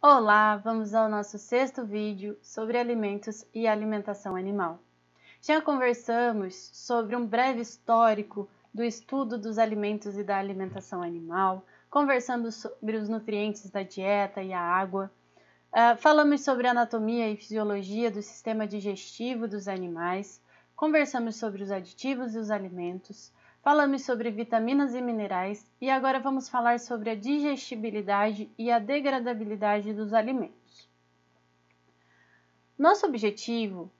Olá, vamos ao nosso sexto vídeo sobre alimentos e alimentação animal. Já conversamos sobre um breve histórico do estudo dos alimentos e da alimentação animal, conversamos sobre os nutrientes da dieta e a água, falamos sobre a anatomia e fisiologia do sistema digestivo dos animais, conversamos sobre os aditivos e os alimentos, falamos sobre vitaminas e minerais e agora vamos falar sobre a digestibilidade e a degradabilidade dos alimentos. Nosso objetivo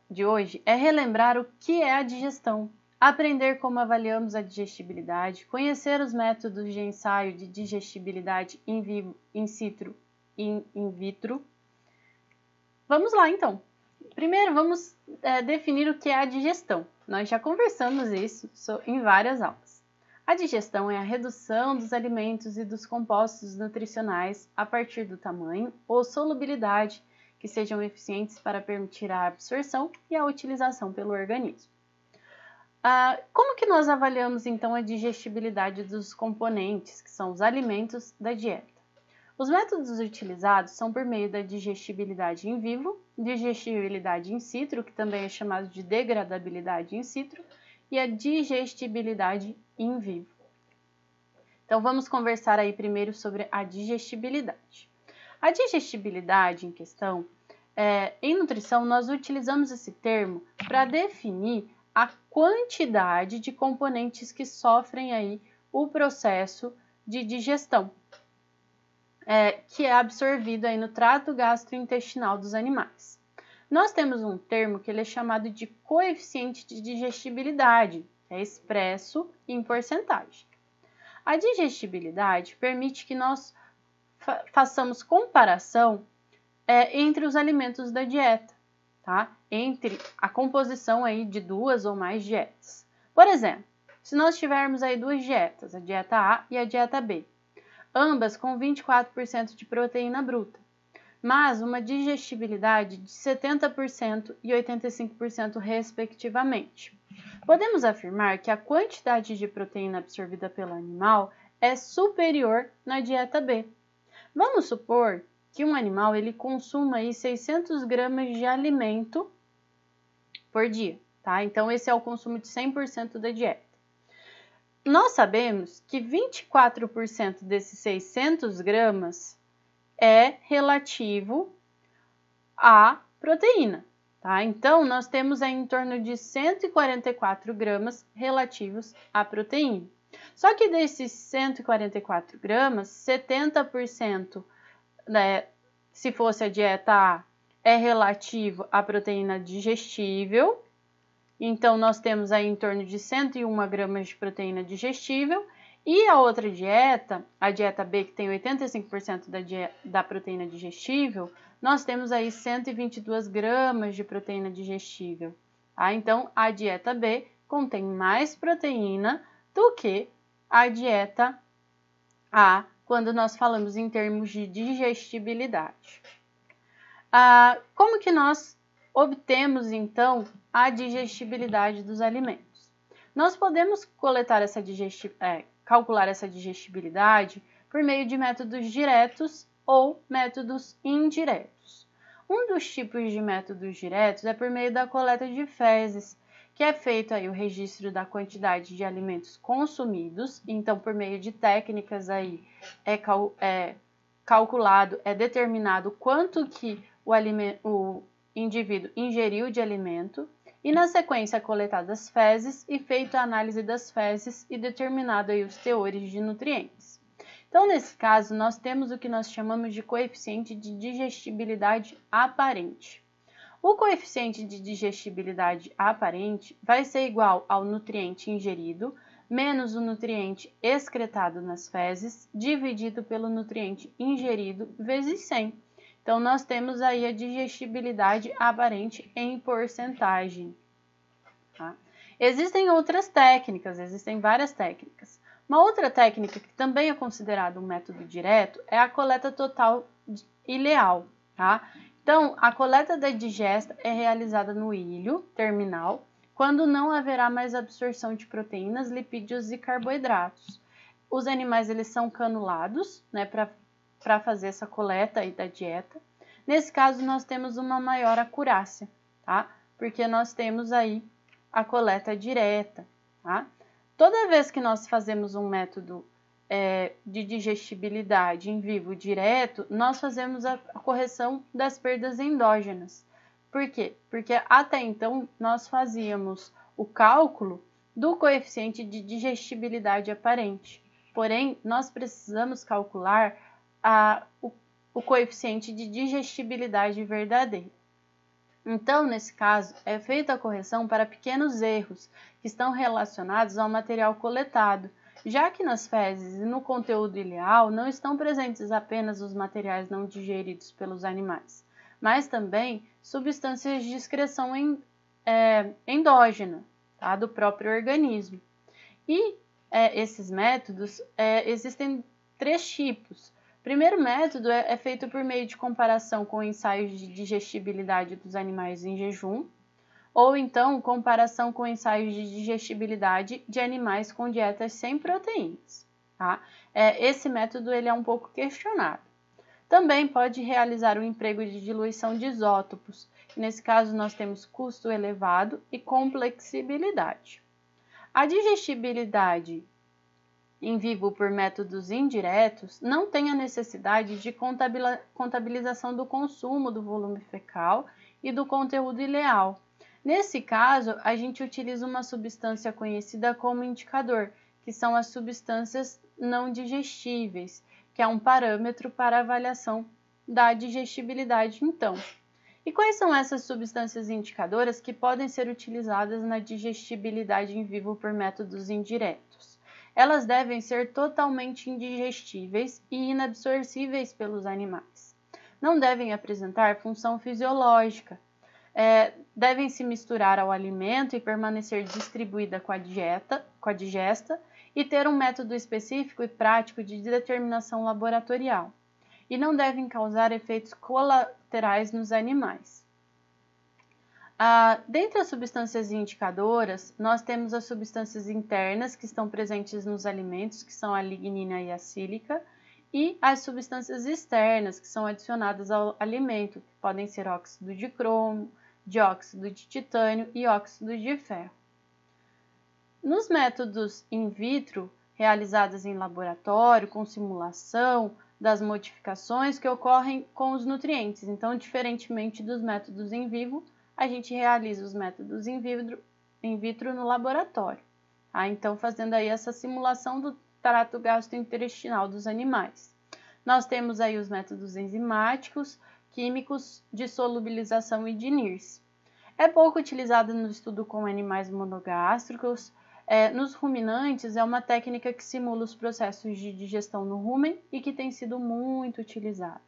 de hoje é relembrar o que é a digestão, aprender como avaliamos a digestibilidade, conhecer os métodos de ensaio de digestibilidade in vivo, in situ e in vitro. Vamos lá então! Primeiro vamos definir o que é a digestão. Nós já conversamos isso em várias aulas. A digestão é a redução dos alimentos e dos compostos nutricionais a partir do tamanho ou solubilidade que sejam eficientes para permitir a absorção e a utilização pelo organismo. Como que nós avaliamos então a digestibilidade dos componentes, que são os alimentos da dieta? Os métodos utilizados são por meio da digestibilidade in vivo, digestibilidade in situ, que também é chamado de degradabilidade in situ, e a digestibilidade in vivo. Então vamos conversar aí primeiro sobre a digestibilidade. A digestibilidade em questão, em nutrição, nós utilizamos esse termo para definir a quantidade de componentes que sofrem aí o processo de digestão. Que é absorvido aí no trato gastrointestinal dos animais. Nós temos um termo que ele é chamado de coeficiente de digestibilidade, é expresso em porcentagem. A digestibilidade permite que nós façamos comparação entre os alimentos da dieta, tá? Entre a composição aí de duas ou mais dietas. Por exemplo, se nós tivermos aí duas dietas, a dieta A e a dieta B, ambas com 24% de proteína bruta, mas uma digestibilidade de 70% e 85% respectivamente. Podemos afirmar que a quantidade de proteína absorvida pelo animal é superior na dieta B. Vamos supor que um animal ele consuma aí 600 gramas de alimento por dia, tá? Então esse é o consumo de 100% da dieta. Nós sabemos que 24% desses 600 gramas é relativo à proteína, tá? Então, nós temos aí em torno de 144 gramas relativos à proteína. Só que desses 144 gramas, 70%, se fosse a dieta A, é relativo à proteína digestível. Então, nós temos aí em torno de 101 gramas de proteína digestível. E a outra dieta, a dieta B, que tem 85% da proteína digestível, nós temos aí 122 gramas de proteína digestível. Tá? Então, a dieta B contém mais proteína do que a dieta A, quando nós falamos em termos de digestibilidade. Como que nós obtemos, então, a digestibilidade dos alimentos? Nós podemos calcular essa digestibilidade por meio de métodos diretos ou métodos indiretos. Um dos tipos de métodos diretos é por meio da coleta de fezes, que é feito aí o registro da quantidade de alimentos consumidos, então por meio de técnicas aí determinado quanto que o indivíduo ingeriu de alimento e na sequência coletadas fezes e feita a análise das fezes e determinado aí os teores de nutrientes. Então, nesse caso, nós temos o que nós chamamos de coeficiente de digestibilidade aparente. O coeficiente de digestibilidade aparente vai ser igual ao nutriente ingerido menos o nutriente excretado nas fezes dividido pelo nutriente ingerido vezes 100. Então, nós temos aí a digestibilidade aparente em porcentagem. Tá? Existem outras técnicas, existem várias técnicas. Uma outra técnica que também é considerada um método direto é a coleta total ileal. Tá? Então, a coleta da digesta é realizada no ilho terminal, quando não haverá mais absorção de proteínas, lipídios e carboidratos. Os animais eles são canulados, né, para para fazer essa coleta aí da dieta. Nesse caso, nós temos uma maior acurácia, tá? Porque nós temos aí a coleta direta, tá? Toda vez que nós fazemos um método de digestibilidade em vivo direto, nós fazemos a correção das perdas endógenas. Por quê? Porque até então nós fazíamos o cálculo do coeficiente de digestibilidade aparente. Porém, nós precisamos calcular o coeficiente de digestibilidade verdadeiro. Então, nesse caso, é feita a correção para pequenos erros que estão relacionados ao material coletado, já que nas fezes e no conteúdo ileal não estão presentes apenas os materiais não digeridos pelos animais, mas também substâncias de excreção endógena, tá, do próprio organismo. E esses métodos, existem 3 tipos. O primeiro método é feito por meio de comparação com ensaios de digestibilidade dos animais em jejum, ou então comparação com ensaios de digestibilidade de animais com dietas sem proteínas. Tá? Esse método ele é um pouco questionado. Também pode realizar o emprego de diluição de isótopos. Nesse caso, nós temos custo elevado e complexibilidade. A digestibilidade em vivo por métodos indiretos não tem a necessidade de contabilização do consumo do volume fecal e do conteúdo ileal. Nesse caso, a gente utiliza uma substância conhecida como indicador, que são as substâncias não digestíveis, que é um parâmetro para avaliação da digestibilidade, então. E quais são essas substâncias indicadoras que podem ser utilizadas na digestibilidade em vivo por métodos indiretos? Elas devem ser totalmente indigestíveis e inabsorvíveis pelos animais. Não devem apresentar função fisiológica. Devem se misturar ao alimento e permanecer distribuída com a digesta e ter um método específico e prático de determinação laboratorial. E não devem causar efeitos colaterais nos animais. Dentre as substâncias indicadoras, nós temos as substâncias internas que estão presentes nos alimentos, que são a lignina e a sílica, e as substâncias externas que são adicionadas ao alimento, que podem ser óxido de cromo, dióxido de titânio e óxido de ferro. Nos métodos in vitro, realizados em laboratório, com simulação das modificações que ocorrem com os nutrientes. Então, diferentemente dos métodos em vivo, a gente realiza os métodos in vitro no laboratório. Tá? Então, fazendo aí essa simulação do trato gastrointestinal dos animais. Nós temos aí os métodos enzimáticos, químicos, de solubilização e de NIRS. É pouco utilizado no estudo com animais monogástricos. Nos ruminantes, é uma técnica que simula os processos de digestão no rumen e que tem sido muito utilizada.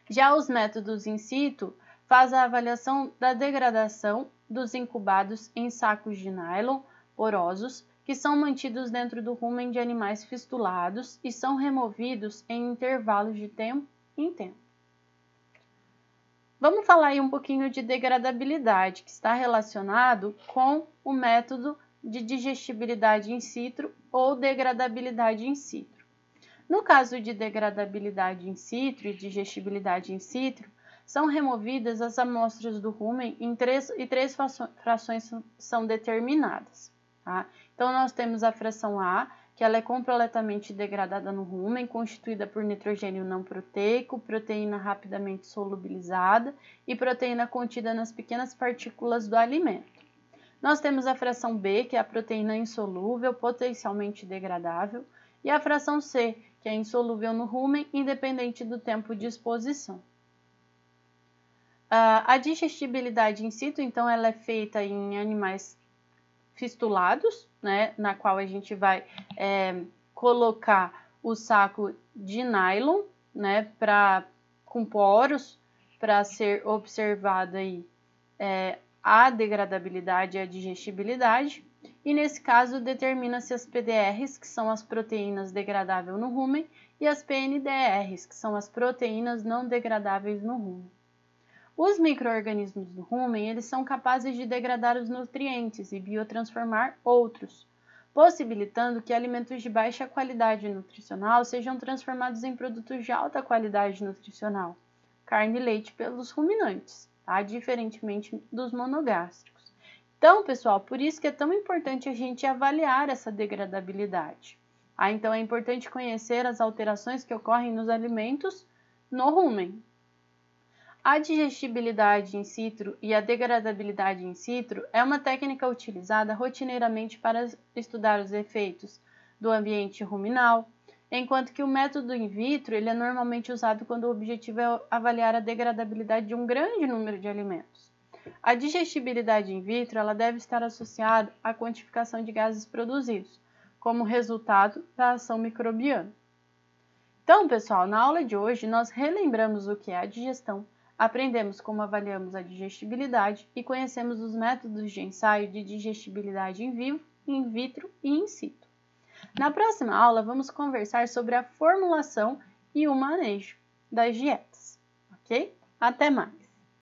Já os métodos in situ faz a avaliação da degradação dos incubados em sacos de nylon porosos que são mantidos dentro do rumen de animais fistulados e são removidos em intervalos de tempo em tempo. Vamos falar aí um pouquinho de degradabilidade, que está relacionado com o método de digestibilidade in situ ou degradabilidade in situ. No caso de degradabilidade in situ e digestibilidade in situ, são removidas as amostras do rumen e três frações são determinadas. Tá? Então, nós temos a fração A, que ela é completamente degradada no rumen, constituída por nitrogênio não proteico, proteína rapidamente solubilizada e proteína contida nas pequenas partículas do alimento. Nós temos a fração B, que é a proteína insolúvel, potencialmente degradável, e a fração C, que é insolúvel no rumen, independente do tempo de exposição. A digestibilidade in situ, então, ela é feita em animais fistulados, né, na qual a gente vai colocar o saco de nylon, né, com poros, para ser observada aí a degradabilidade e a digestibilidade. E nesse caso determina-se as PDRs, que são as proteínas degradáveis no rumen, e as PNDRs, que são as proteínas não degradáveis no rumen. Os micro-organismos do rumen, eles são capazes de degradar os nutrientes e biotransformar outros. possibilitando que alimentos de baixa qualidade nutricional sejam transformados em produtos de alta qualidade nutricional, carne e leite pelos ruminantes, tá? Diferentemente dos monogástricos. Então, pessoal, por isso que é tão importante a gente avaliar essa degradabilidade. Então, é importante conhecer as alterações que ocorrem nos alimentos no rumen. A digestibilidade in situ e a degradabilidade in situ é uma técnica utilizada rotineiramente para estudar os efeitos do ambiente ruminal, enquanto que o método in vitro ele é normalmente usado quando o objetivo é avaliar a degradabilidade de um grande número de alimentos. A digestibilidade in vitro ela deve estar associada à quantificação de gases produzidos, como resultado da ação microbiana. Então, pessoal, na aula de hoje nós relembramos o que é a digestão, aprendemos como avaliamos a digestibilidade e conhecemos os métodos de ensaio de digestibilidade em vivo, in vitro e in situ. Na próxima aula, vamos conversar sobre a formulação e o manejo das dietas, ok? Até mais!